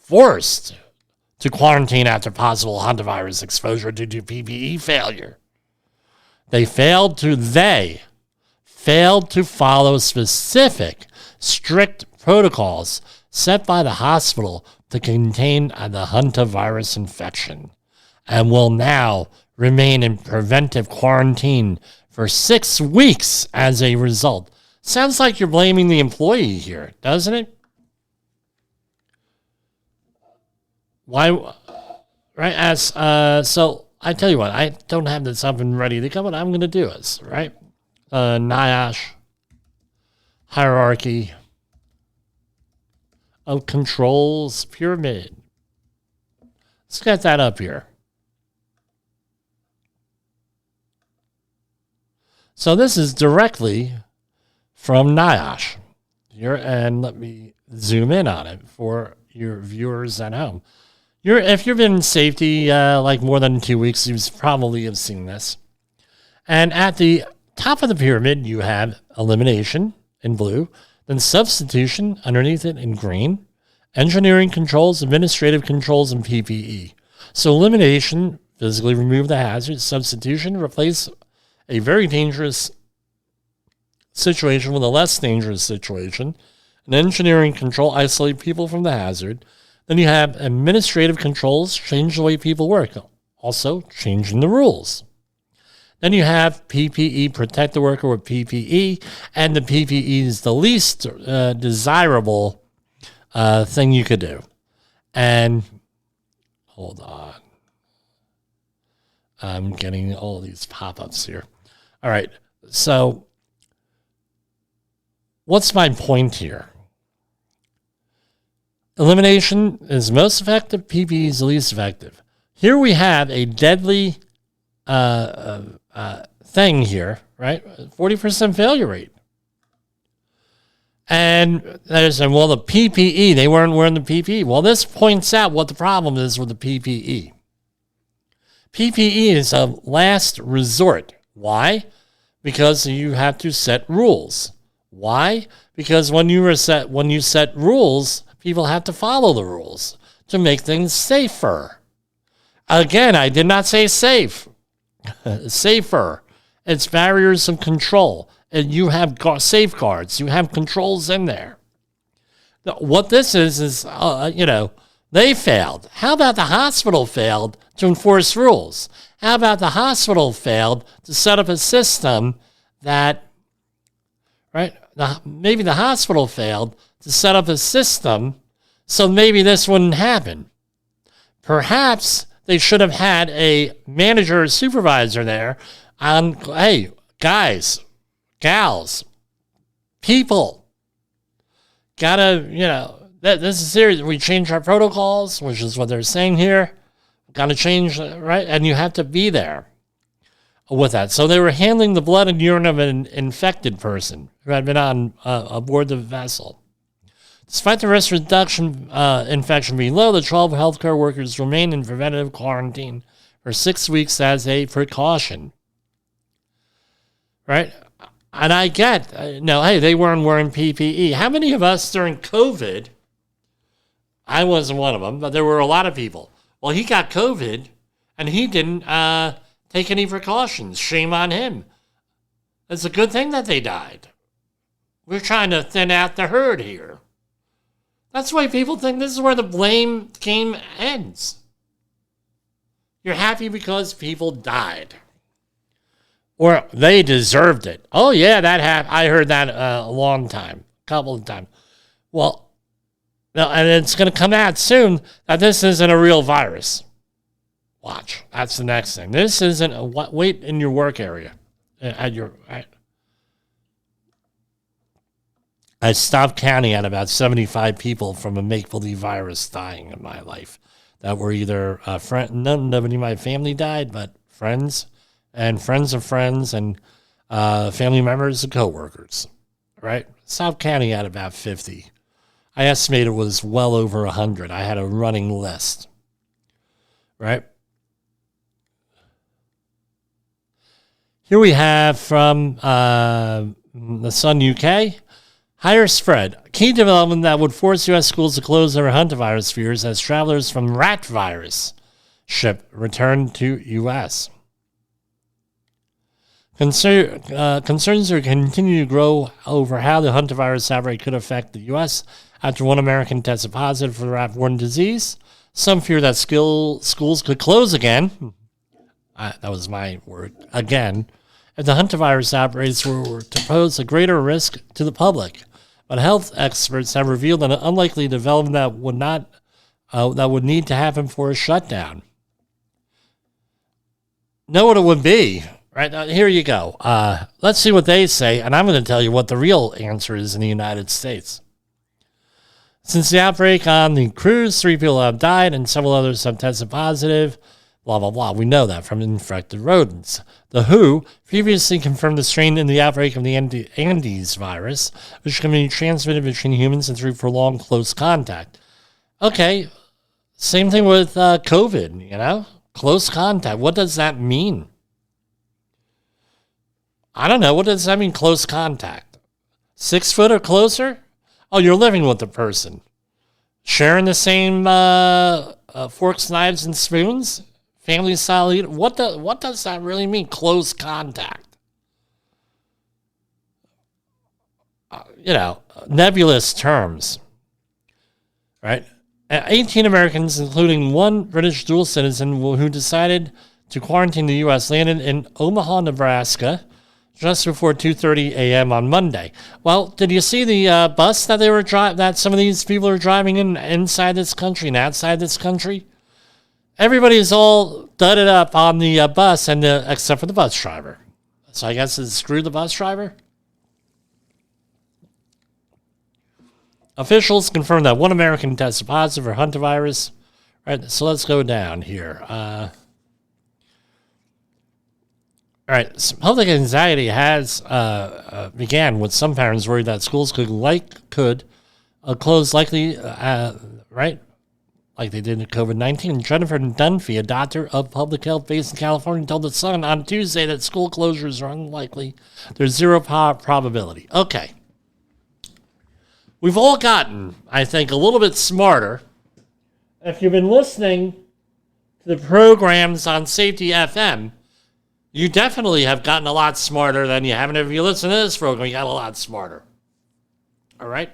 to quarantine after possible Hantavirus exposure due to PPE failure. They failed to follow specific, strict protocols set by the hospital to contain the Hantavirus infection. and will now remain in preventive quarantine for 6 weeks as a result. Sounds like you're blaming the employee here, doesn't it? Why? Right? So I tell you what, I don't have this up and ready to go. What I'm going to do is, right? NIOSH hierarchy of controls pyramid. Let's get that up here. So this is directly from NIOSH. And let me zoom in on it for your viewers at home. If you've been in safety like more than 2 weeks, you probably have seen this. And at the top of the pyramid, you have elimination in blue, then substitution underneath it in green, engineering controls, administrative controls, and PPE. So elimination, physically remove the hazard. Substitution, replace a very dangerous situation with a less dangerous situation. And engineering control, isolate people from the hazard. Then you have administrative controls, change the way people work. Also, changing the rules. Then you have PPE, protect the worker with PPE. And the PPE is the least desirable thing you could do. And hold on. I'm getting all these pop-ups here. All right. So what's my point here? Elimination is most effective. PPE is the least effective. Here we have a deadly thing here, right? 40% failure rate. And there's, well, the PPE, they weren't wearing the PPE. Well, this points out what the problem is with the PPE. PPE is a last resort. Why? Because you have to set rules. Why? Because when you set rules, people have to follow the rules to make things safer. Again, I did not say safe. Safer. It's barriers of control. And you have safeguards. You have controls in there. What this is they failed. How about the hospital failed to enforce rules? How about the hospital failed to set up a system that, right? Maybe the hospital failed to set up a system so maybe this wouldn't happen. Perhaps they should have had a manager or supervisor there on, hey, guys, gals, people, gotta, this is serious. We change our protocols, which is what they're saying here. Gotta change, right? And you have to be there with that. So they were handling the blood and urine of an infected person who had been on aboard the vessel. Despite the risk reduction infection being low, the 12 healthcare workers remain in preventative quarantine for 6 weeks as a precaution. Right? And I get, hey, they weren't wearing PPE. How many of us during COVID, I wasn't one of them, but there were a lot of people. Well, he got COVID, and he didn't take any precautions. Shame on him. It's a good thing that they died. We're trying to thin out the herd here. That's why people think this is where the blame game ends. You're happy because people died. Or they deserved it. Oh, yeah, that happened. I heard that a long time, a couple of times. Well, no, and it's going to come out soon that this isn't a real virus. Watch. That's the next thing. This isn't a wait in your work area. I stopped counting at about 75 people from a make-believe virus dying in my life that were either nobody in my family died, but friends and friends of friends and family members and coworkers, right? Stopped counting at about 50. I estimate it was well over 100. I had a running list, right? Here we have from the Sun UK, higher spread. Key development that would force U.S. schools to close their Hantavirus fears as travelers from rat virus ship return to U.S. Concerns are continue to grow over how the Hantavirus outbreak could affect the U.S. after one American tested positive for the rat-borne disease. Some fear that schools could close again. That was my word, again, if the Hantavirus outbreaks were to pose a greater risk to the public. But health experts have revealed an unlikely development that would need to happen for a shutdown. Know what it would be, right? Here you go. Let's see what they say, and I'm going to tell you what the real answer is in the United States. Since the outbreak on the cruise, 3 people have died and several others have tested positive. Blah, blah, blah. We know that from infected rodents. The WHO previously confirmed the strain in the outbreak of the Andes virus, which can be transmitted between humans and through prolonged close contact. Okay, same thing with COVID, close contact. What does that mean? I don't know. What does that mean, close contact? 6 foot or closer? Oh, you're living with the person. Sharing the same forks, knives, and spoons? Family style eating? What does that really mean, close contact? Nebulous terms, right? 18 Americans, including one British dual citizen who decided to quarantine the U.S., landed in Omaha, Nebraska, just before 2:30 a.m. on Monday. Well, did you see the bus that that some of these people are driving inside this country and outside this country? Everybody's all dudded up on the bus, except for the bus driver. So I guess it's screw the bus driver. Officials confirmed that one American tested positive for Hantavirus. Right, so let's go down here. All right, public anxiety has began with some parents worried that schools could close likely, right? Like they did in COVID-19. Jennifer Dunphy, a doctor of public health based in California, told The Sun on Tuesday that school closures are unlikely. There's zero probability. Okay. We've all gotten, I think, a little bit smarter. If you've been listening to the programs on Safety FM, you definitely have gotten a lot smarter than you have. And if you listen to this program, you got a lot smarter. All right?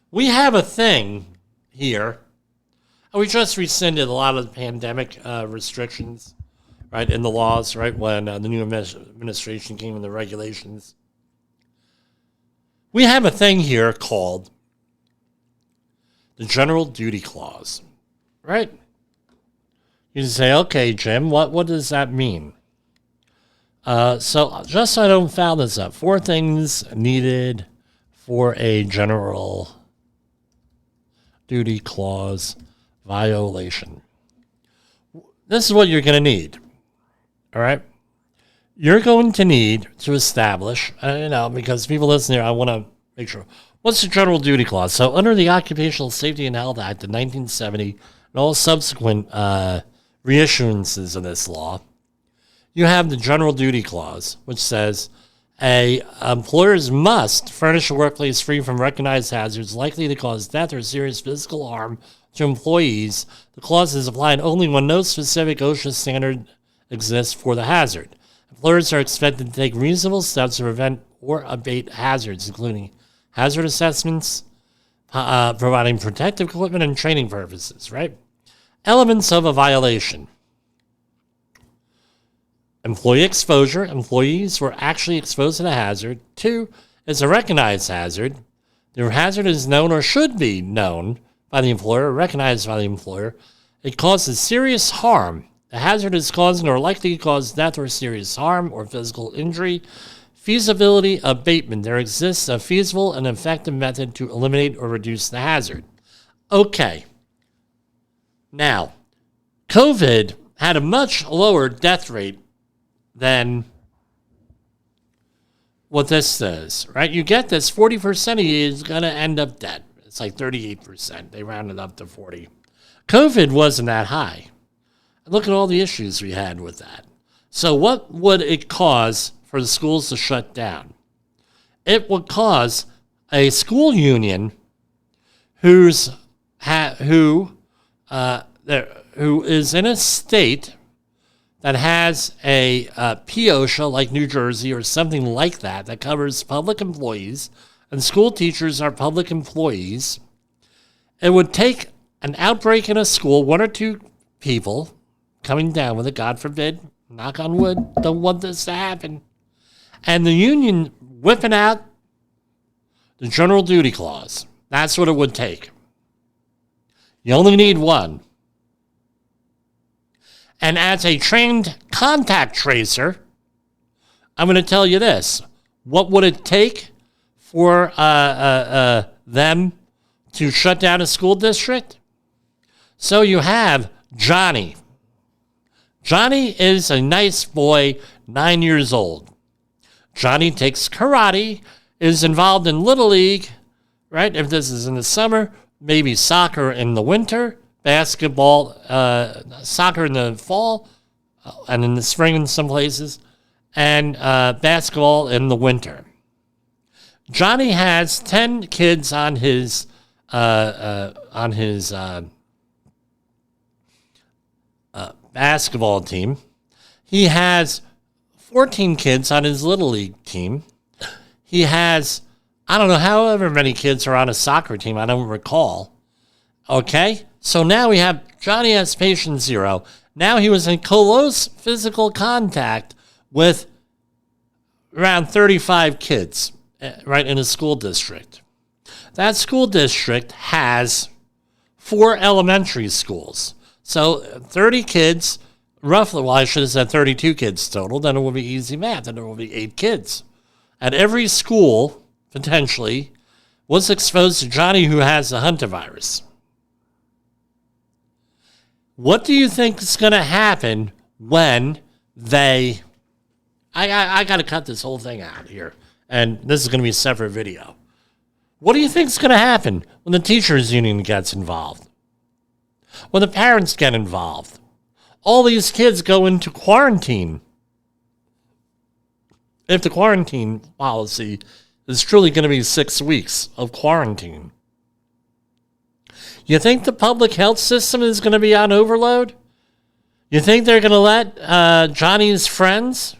We have a thing here. We just rescinded a lot of the pandemic restrictions, right, in the laws, right, when the new administration came in the regulations. We have a thing here called the General Duty Clause, right? You say, okay, Jim, what does that mean? So just so I don't foul this up, 4 things needed for a General Duty Clause violation. This is what you're going to need, all right? You're going to need to establish, because people listen here, I want to make sure. What's the General Duty Clause? So under the Occupational Safety and Health Act of 1970 and all subsequent reassurances of this law, you have the General Duty Clause, which says employers must furnish a workplace free from recognized hazards likely to cause death or serious physical harm to employees. The clause is applied only when no specific OSHA standard exists for the hazard. Employers are expected to take reasonable steps to prevent or abate hazards, including hazard assessments, providing protective equipment, and training purposes, right? Elements of a violation. Employee exposure. Employees were actually exposed to the hazard. 2, it's a recognized hazard. The hazard is known or should be known by the employer, recognized by the employer. It causes serious harm. The hazard is causing or likely to cause death or serious harm or physical injury. Feasibility abatement. There exists a feasible and effective method to eliminate or reduce the hazard. Okay. Now, COVID had a much lower death rate than what this does, right? You get this, 40% of you is going to end up dead. It's like 38%. They rounded up to 40. COVID wasn't that high. Look at all the issues we had with that. So what would it cause for the schools to shut down? It would cause a school union who is in a state that has a POSHA like New Jersey or something like that covers public employees, and school teachers are public employees, It would take an outbreak in a school, 1 or 2 people coming down with it, God forbid, knock on wood, don't want this to happen, and the union whipping out the General Duty Clause. That's what it would take. You only need one. And as a trained contact tracer, I'm going to tell you this. What would it take for them to shut down a school district? So you have Johnny. Johnny is a nice boy, 9 years old. Johnny takes karate, is involved in Little League, right? If this is in the summer, maybe soccer in the winter, basketball, soccer in the fall, and in the spring in some places, and basketball in the winter. Johnny has 10 kids on his basketball team. He has 14 kids on his Little League team. He has, I don't know, however many kids are on a soccer team. I don't recall. Okay? So now we have Johnny has patient 0. Now he was in close physical contact with around 35 kids, right, in a school district. That school district has 4 elementary schools. So 30 kids, roughly, well, I should have said 32 kids total, then it will be easy math, and there will be 8 kids. At every school, potentially, was exposed to Johnny who has the Hantavirus. What do you think is going to happen when they... I got to cut this whole thing out here, and this is going to be a separate video. What do you think is going to happen when the teachers union gets involved? When the parents get involved? All these kids go into quarantine. If the quarantine policy is truly going to be 6 weeks of quarantine. You think the public health system is going to be on overload? You think they're going to let Johnny's friends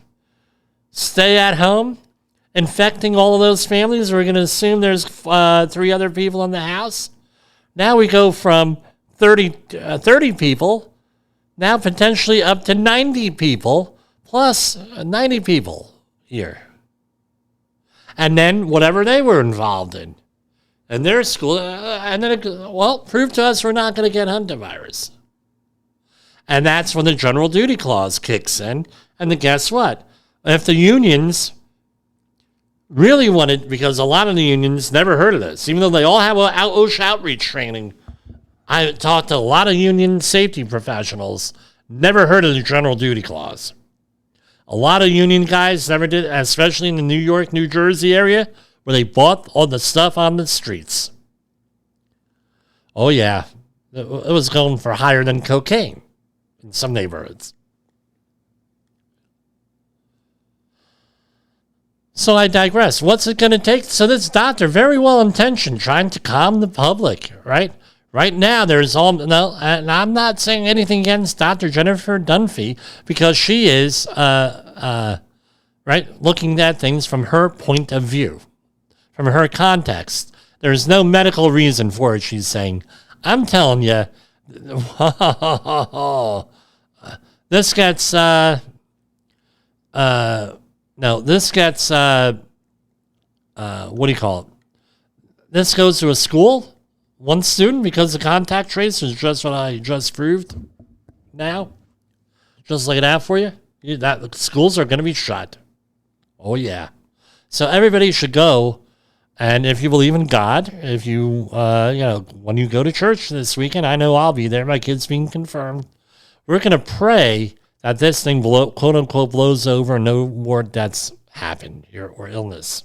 stay at home, infecting all of those families? We're going to assume there's 3 other people in the house. Now we go from 30 people, now potentially up to 90 people, plus 90 people here. And then whatever they were involved in their school, and then, prove to us we're not going to get Hantavirus. And that's when the General Duty Clause kicks in. And then guess what? If the unions really wanted, because a lot of the unions never heard of this, even though they all have OSHA outreach training. I talked to a lot of union safety professionals, never heard of the General Duty Clause. A lot of union guys never did, especially in the New York, New Jersey area, where they bought all the stuff on the streets. Oh, yeah. It was going for higher than cocaine in some neighborhoods. So I digress. What's it going to take? So this doctor, very well intentioned, trying to calm the public, right? Right now, there's and I'm not saying anything against Dr. Jennifer Dunphy, because she is, looking at things from her point of view, from her context. There's no medical reason for it, she's saying. I'm telling you, this gets, what do you call it? This goes to a school. One student, because the contact trace is just what I just proved now. Just lay it out for you. That schools are going to be shut. Oh, yeah. So everybody should go. And if you believe in God, if you, when you go to church this weekend, I know I'll be there. My kid's being confirmed. We're going to pray that this thing, quote unquote, blows over and no more deaths happen here or illness.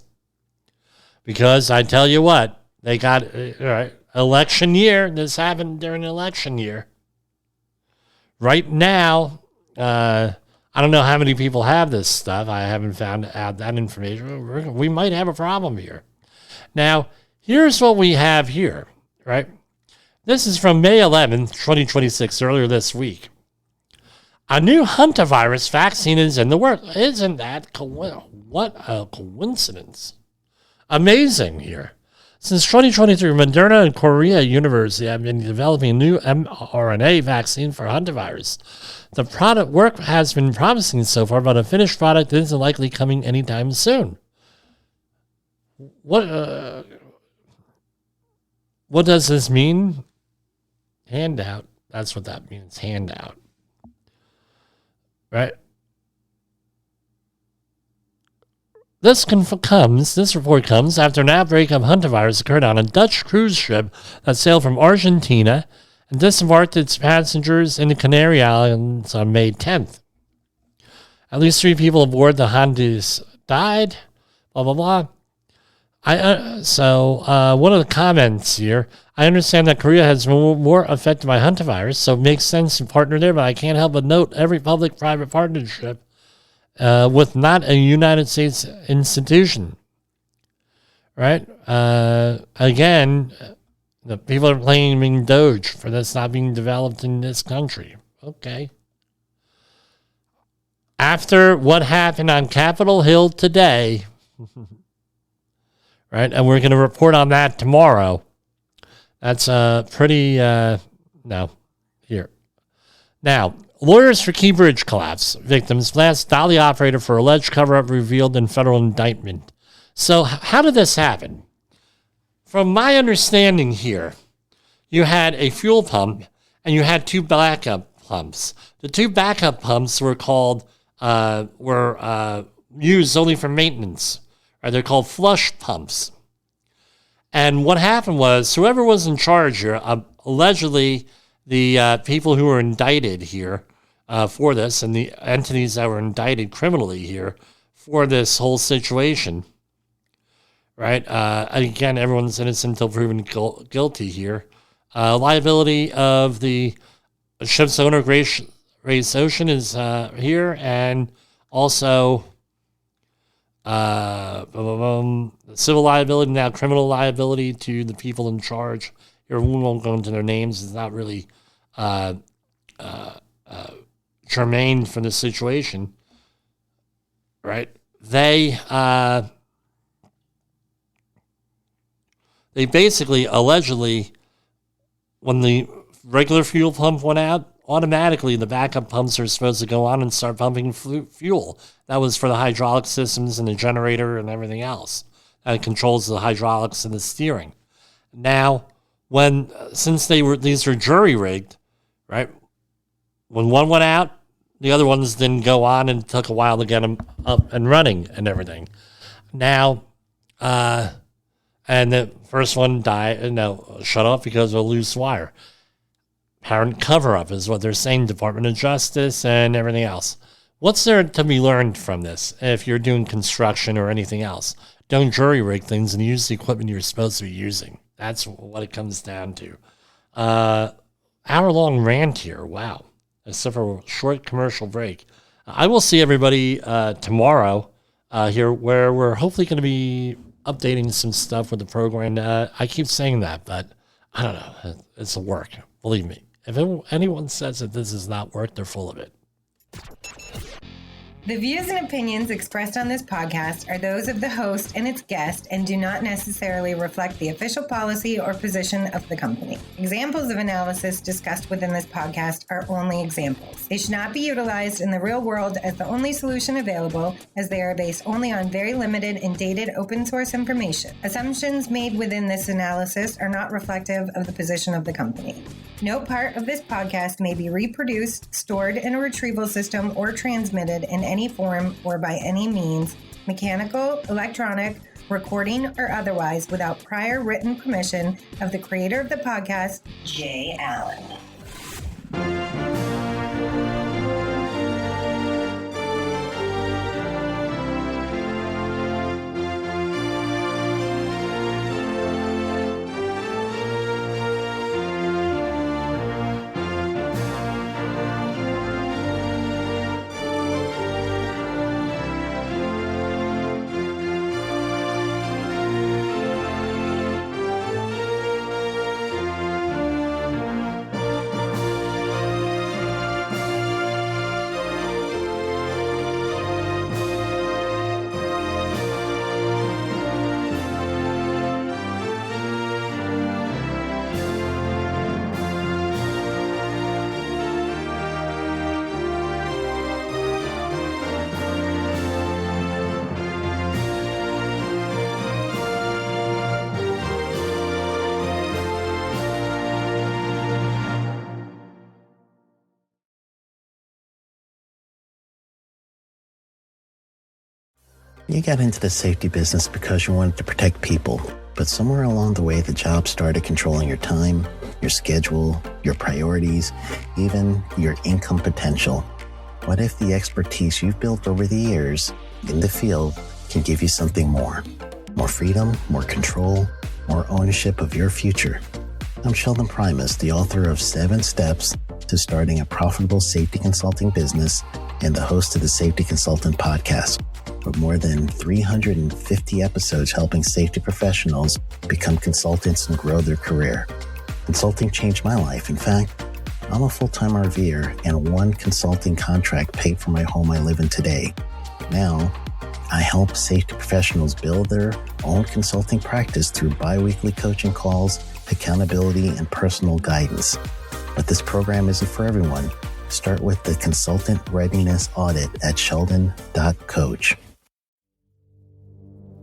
Because I tell you what, they got, election year. This happened during election year. Right now, I don't know how many people have this stuff. I haven't found out that information. We might have a problem here. Now, here's what we have here, right? This is from May 11th, 2026, earlier this week. A new Hantavirus vaccine is in the works. Isn't that what a coincidence? Amazing here. Since 2023, Moderna and Korea University have been developing a new mRNA vaccine for Hantavirus. The product work has been promising so far, but a finished product isn't likely coming anytime soon. What does this mean? Handout. That's what that means, handout. Right? This report comes after an outbreak of Hantavirus occurred on a Dutch cruise ship that sailed from Argentina and disembarked its passengers in the Canary Islands on May 10th. At least 3 people aboard the Hondias died, blah, blah, blah. One of the comments here, I understand that Korea has more affected by Hantavirus, so it makes sense to partner there, but I can't help but note every public-private partnership with not a United States institution, right? Again, the people are blaming Doge for this not being developed in this country. Okay. After what happened on Capitol Hill today, right, and we're going to report on that tomorrow. That's pretty, no, here. Now, lawyers for Key Bridge collapse victims blast dolly operator for alleged cover-up revealed in federal indictment. So how did this happen? From my understanding here, you had a fuel pump and you had 2 backup pumps. The 2 backup pumps were used only for maintenance. Right? They're called flush pumps. And what happened was whoever was in charge here, allegedly the people who were indicted here for this and the entities that were indicted criminally here for this whole situation, right? Again, everyone's innocent until proven guilty here. Liability of the ship's owner, Grace Ocean, is here, and also civil liability, now criminal liability to the people in charge. Here, we won't go into their names. It's not really germane for the situation, right? They basically, allegedly, when the regular fuel pump went out, automatically the backup pumps are supposed to go on and start pumping fuel. That was for the hydraulic systems and the generator and everything else that controls the hydraulics and the steering. Now, since these were jury rigged, right? When one went out, the other ones didn't go on, and it took a while to get them up and running and everything. Now, and the first one shut off because of a loose wire. Apparent cover-up is what they're saying, Department of Justice and everything else. What's there to be learned from this if you're doing construction or anything else? Don't jury rig things and use the equipment you're supposed to be using. That's what it comes down to. Hour-long rant here. Wow. Except for a short commercial break. I will see everybody tomorrow here, where we're hopefully going to be updating some stuff with the program. I keep saying that, but I don't know. It's a work. Believe me. If anyone says that this is not work, they're full of it. The views and opinions expressed on this podcast are those of the host and its guest and do not necessarily reflect the official policy or position of the company. Examples of analysis discussed within this podcast are only examples. They should not be utilized in the real world as the only solution available, as they are based only on very limited and dated open source information. Assumptions made within this analysis are not reflective of the position of the company. No part of this podcast may be reproduced, stored in a retrieval system, or transmitted in any form or by any means, mechanical, electronic, recording, or otherwise, without prior written permission of the creator of the podcast, Jay Allen. You got into the safety business because you wanted to protect people, but somewhere along the way the job started controlling your time, your schedule, your priorities, even your income potential. What if the expertise you've built over the years in the field can give you something more? More freedom, more control, more ownership of your future. I'm Sheldon Primus, the author of 7 Steps to Starting a Profitable Safety Consulting Business and the host of the Safety Consultant Podcast, with more than 350 episodes helping safety professionals become consultants and grow their career. Consulting changed my life. In fact, I'm a full-time RVer, and one consulting contract paid for my home I live in today. Now, I help safety professionals build their own consulting practice through bi-weekly coaching calls, accountability, and personal guidance. But this program isn't for everyone. Start with the Consultant Readiness Audit at sheldon.coach.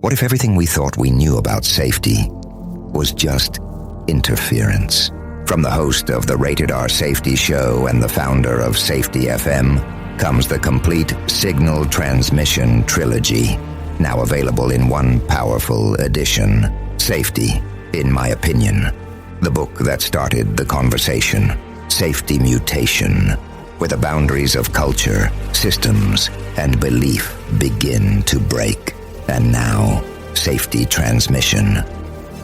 What if everything we thought we knew about safety was just interference? From the host of the Rated R Safety Show and the founder of Safety FM comes the complete Signal Transmission Trilogy, now available in one powerful edition. Safety, in my opinion, the book that started the conversation. Safety Mutation, where the boundaries of culture, systems, and belief begin to break. And now, Safety Transmission,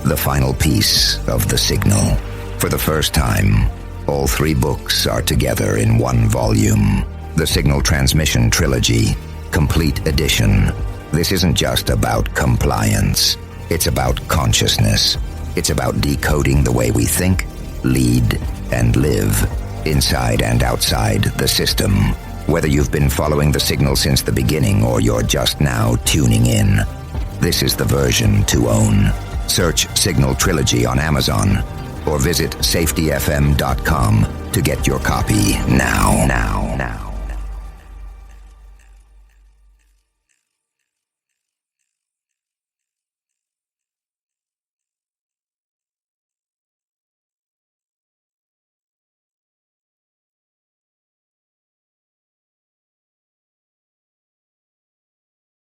the final piece of the signal. For the first time, all 3 books are together in one volume. The Signal Transmission Trilogy, Complete Edition. This isn't just about compliance. It's about consciousness. It's about decoding the way we think, lead, and live, inside and outside the system. Whether you've been following the signal since the beginning or you're just now tuning in, this is the version to own. Search Signal Trilogy on Amazon or visit safetyfm.com to get your copy now.